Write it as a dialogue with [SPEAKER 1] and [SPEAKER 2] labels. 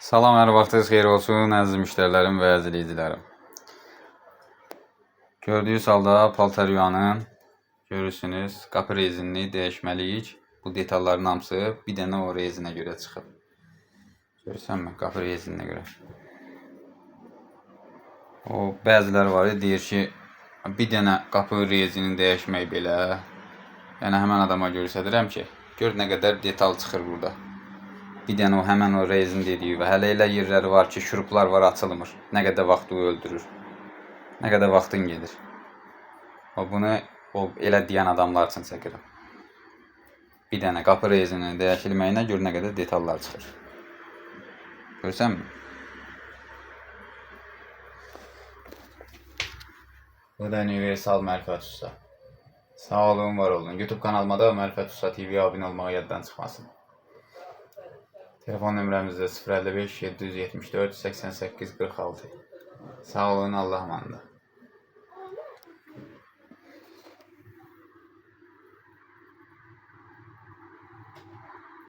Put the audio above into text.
[SPEAKER 1] Salam, hər vaxtınız xeyir olsun, əziz müştərilərim və əziz izləyicilərim. Gördüyünüz halda Paltaryanın görürsünüz, qapı rezinini dəyişməliyik. Bu detalların hamısı bir dənə o rezinə görə çıxıb. Görürsənmi, qapı rezininə görə. O bəziləri var, deyir ki, bir dənə qapı rezini dəyişmək belə. Yəni həmən adama göstərirəm ki, gör nə qədər detal çıxır burada. Bir dənə həmən o rezin dediyi və hələ elə yerləri var ki, şuruplar var, açılmır. Nə qədər vaxtı öldürür. Nə qədər vaxtın gedir. Bunu elə deyən adamlar üçün çəkirəm. Bir dənə qapı rezinin dəyişilməyinə gör nə qədər detallar çıxır. Görsənmi? Bu da Universal Mərifət Usta. Sağ olun, var olun. YouTube kanalıma da Mərifət Usta TV abunə olmağa yaddan çıxmasın. Telefon nömrəmiz də 055 774 88 46. Sağ olun, Allah'a emanet.